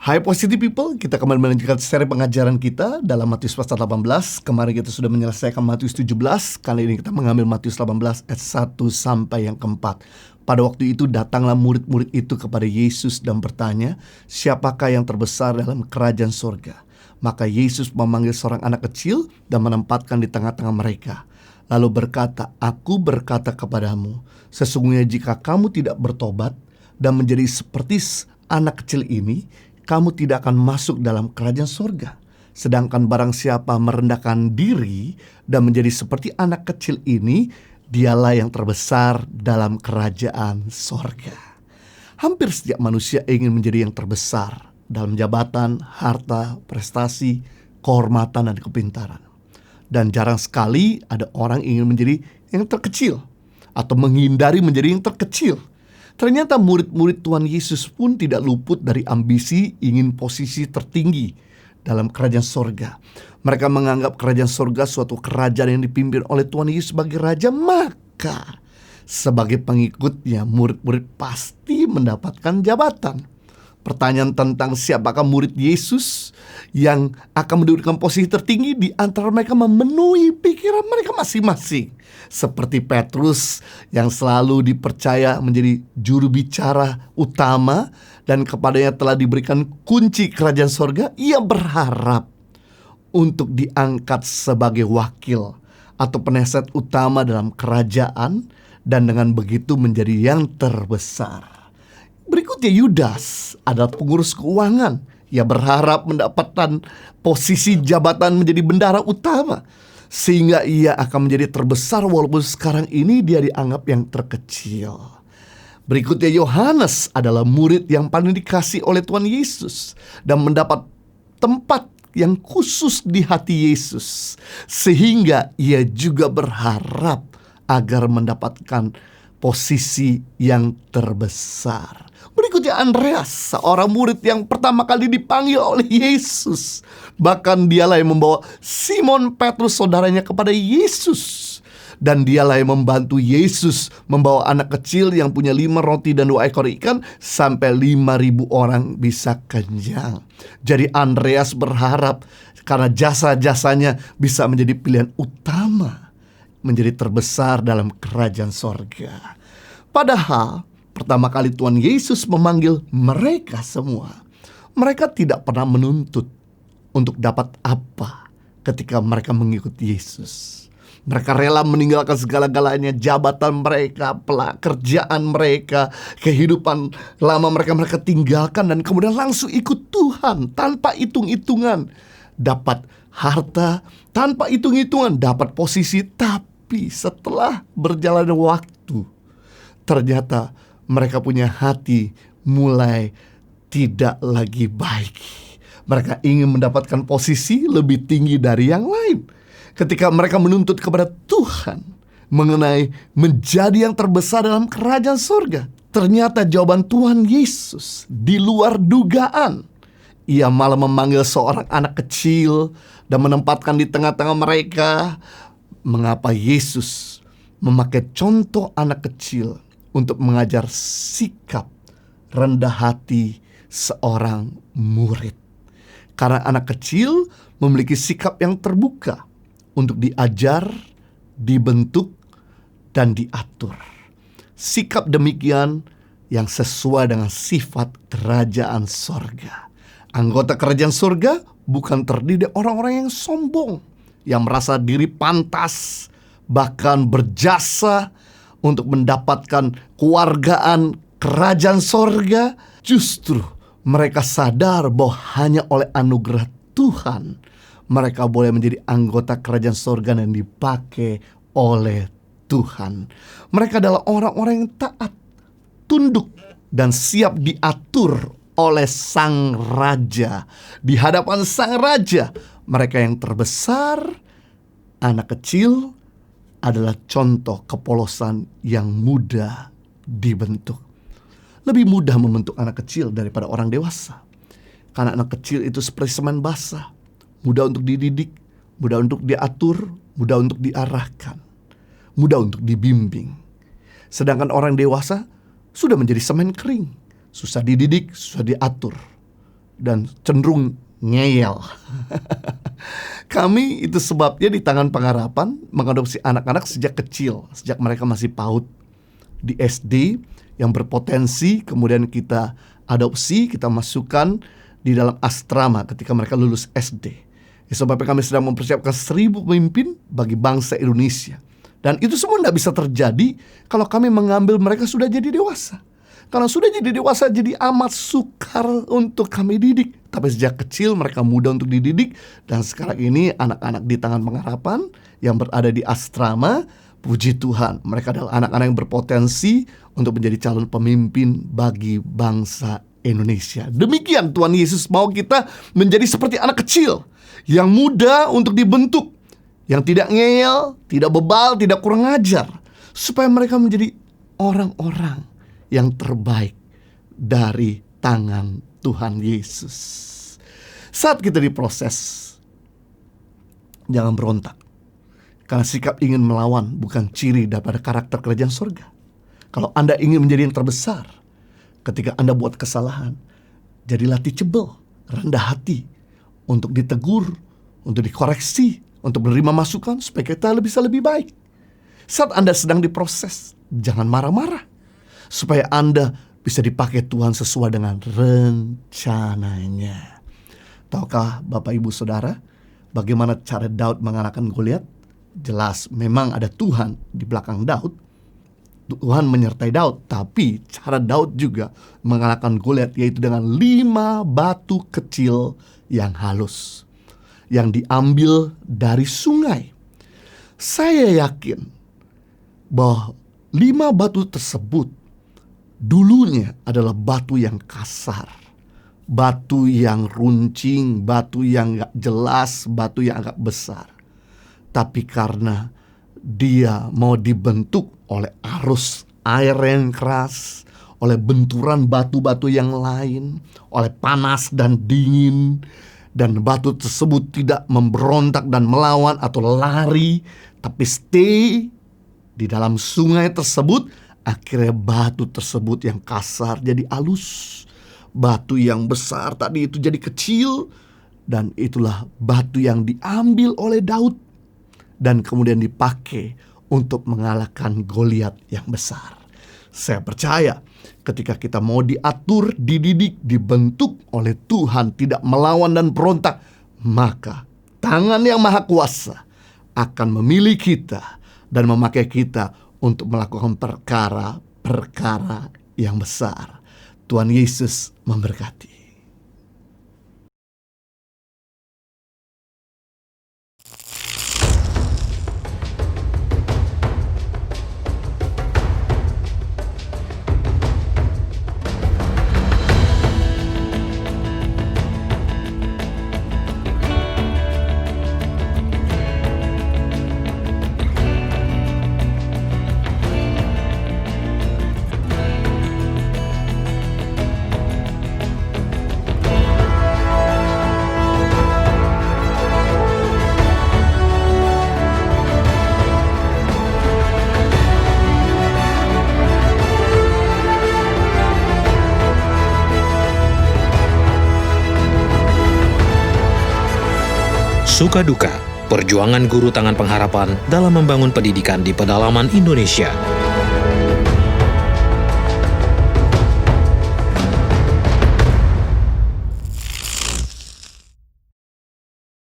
Hai Positive People, kita kembali melanjutkan seri pengajaran kita dalam Matius pasal 18. Kemarin kita sudah menyelesaikan Matius 17. Kali ini kita mengambil Matius 18 ayat 1 sampai yang keempat. Pada waktu itu datanglah murid-murid itu kepada Yesus dan bertanya, siapakah yang terbesar dalam kerajaan surga? Maka Yesus memanggil seorang anak kecil dan menempatkan di tengah-tengah mereka. Lalu berkata, aku berkata kepadamu, sesungguhnya jika kamu tidak bertobat dan menjadi seperti anak kecil ini, kamu tidak akan masuk dalam kerajaan surga. Sedangkan barang siapa merendahkan diri dan menjadi seperti anak kecil ini, dialah yang terbesar dalam kerajaan surga. Hampir setiap manusia ingin menjadi yang terbesar dalam jabatan, harta, prestasi, kehormatan, dan kepintaran. Dan jarang sekali ada orang ingin menjadi yang terkecil atau menghindari menjadi yang terkecil. Ternyata murid-murid Tuhan Yesus pun tidak luput dari ambisi ingin posisi tertinggi dalam kerajaan sorga. Mereka menganggap kerajaan sorga suatu kerajaan yang dipimpin oleh Tuhan Yesus sebagai raja. Maka sebagai pengikutnya, murid-murid pasti mendapatkan jabatan. Pertanyaan tentang siapakah murid Yesus yang akan mendudukan posisi tertinggi di antara mereka memenuhi pikiran mereka masing-masing. Seperti Petrus yang selalu dipercaya menjadi juru bicara utama dan kepadanya telah diberikan kunci kerajaan sorga, ia berharap untuk diangkat sebagai wakil atau penasihat utama dalam kerajaan dan dengan begitu menjadi yang terbesar. Berikutnya Yudas adalah pengurus keuangan. Ia berharap mendapatkan posisi jabatan menjadi bendahara utama, sehingga ia akan menjadi terbesar walaupun sekarang ini dia dianggap yang terkecil. Berikutnya Yohanes adalah murid yang paling dikasih oleh Tuhan Yesus dan mendapat tempat yang khusus di hati Yesus, sehingga ia juga berharap agar mendapatkan posisi yang terbesar. Berikutnya Andreas, seorang murid yang pertama kali dipanggil oleh Yesus. Bahkan dialah yang membawa Simon Petrus saudaranya kepada Yesus. Dan dialah yang membantu Yesus membawa anak kecil yang punya 5 roti dan 2 ekor ikan sampai 5.000 orang bisa kenyang. Jadi Andreas berharap karena jasa-jasanya bisa menjadi pilihan utama, menjadi terbesar dalam kerajaan sorga. Padahal pertama kali Tuhan Yesus memanggil mereka semua, mereka tidak pernah menuntut untuk dapat apa ketika mereka mengikuti Yesus. Mereka rela meninggalkan segala-galanya, jabatan mereka, pekerjaan mereka, kehidupan lama mereka tinggalkan dan kemudian langsung ikut Tuhan tanpa hitung-hitungan. Dapat harta, tanpa hitung-hitungan dapat posisi. Tapi setelah berjalannya waktu, ternyata mereka punya hati mulai tidak lagi baik. Mereka ingin mendapatkan posisi lebih tinggi dari yang lain. Ketika mereka menuntut kepada Tuhan mengenai menjadi yang terbesar dalam kerajaan surga, ternyata jawaban Tuhan Yesus di luar dugaan. Ia malah memanggil seorang anak kecil dan menempatkan di tengah-tengah mereka. Mengapa Yesus memakai contoh anak kecil untuk mengajar sikap rendah hati seorang murid? Karena anak kecil memiliki sikap yang terbuka untuk diajar, dibentuk, dan diatur. Sikap demikian yang sesuai dengan sifat kerajaan sorga. Anggota kerajaan sorga bukan terdiri dari orang-orang yang sombong, yang merasa diri pantas, bahkan berjasa untuk mendapatkan kewargaan kerajaan sorga. Justru mereka sadar bahwa hanya oleh anugerah Tuhan mereka boleh menjadi anggota kerajaan sorga yang dipakai oleh Tuhan. Mereka adalah orang-orang yang taat, tunduk, dan siap diatur oleh Sang Raja. Di hadapan Sang Raja, mereka yang terbesar, anak kecil, adalah contoh kepolosan yang mudah dibentuk. Lebih mudah membentuk anak kecil daripada orang dewasa. Karena anak kecil itu seperti semen basah, mudah untuk dididik, mudah untuk diatur, mudah untuk diarahkan, mudah untuk dibimbing. Sedangkan orang dewasa sudah menjadi semen kering, susah dididik, susah diatur, dan cenderung ngeyel. Kami itu sebabnya di Tangan Pengharapan mengadopsi anak-anak sejak kecil, sejak mereka masih PAUD di SD yang berpotensi, kemudian kita adopsi, kita masukkan di dalam asrama ketika mereka lulus SD. Sebabnya kami sedang mempersiapkan 1000 pemimpin bagi bangsa Indonesia. Dan itu semua tidak bisa terjadi kalau kami mengambil mereka sudah jadi dewasa. Karena sudah jadi dewasa, jadi amat sukar untuk kami didik. Tapi sejak kecil mereka mudah untuk dididik. Dan sekarang ini anak-anak di Tangan Pengharapan yang berada di asrama, puji Tuhan, mereka adalah anak-anak yang berpotensi untuk menjadi calon pemimpin bagi bangsa Indonesia. Demikian Tuhan Yesus mau kita menjadi seperti anak kecil yang mudah untuk dibentuk, yang tidak ngeyel, tidak bebal, tidak kurang ajar, supaya mereka menjadi orang-orang yang terbaik dari tangan Tuhan Yesus. Saat kita diproses, jangan berontak, karena sikap ingin melawan bukan ciri daripada karakter kerajaan surga. Kalau Anda ingin menjadi yang terbesar, ketika Anda buat kesalahan, jadilah teachable, rendah hati, untuk ditegur, untuk dikoreksi, untuk menerima masukan supaya kita bisa lebih baik. Saat Anda sedang diproses, jangan marah-marah, supaya Anda bisa dipakai Tuhan sesuai dengan rencananya. Tahukah Bapak Ibu Saudara bagaimana cara Daud mengalahkan Goliat? Jelas memang ada Tuhan di belakang Daud. Tuhan menyertai Daud, tapi cara Daud juga mengalahkan Goliat yaitu dengan 5 batu kecil yang halus yang diambil dari sungai. Saya yakin bahwa 5 batu tersebut dulunya adalah batu yang kasar, batu yang runcing, batu yang gak jelas, batu yang agak besar. Tapi karena dia mau dibentuk oleh arus air yang keras, oleh benturan batu-batu yang lain, oleh panas dan dingin, dan batu tersebut tidak memberontak dan melawan atau lari, tapi stay di dalam sungai tersebut. Akhirnya batu tersebut yang kasar jadi halus, batu yang besar tadi itu jadi kecil. Dan itulah batu yang diambil oleh Daud dan kemudian dipakai untuk mengalahkan Goliat yang besar. Saya percaya ketika kita mau diatur, dididik, dibentuk oleh Tuhan, tidak melawan dan berontak, maka tangan yang maha kuasa akan memilih kita dan memakai kita untuk melakukan perkara-perkara yang besar. Tuhan Yesus memberkati. Suka duka, perjuangan guru Tangan Pengharapan dalam membangun pendidikan di pedalaman Indonesia.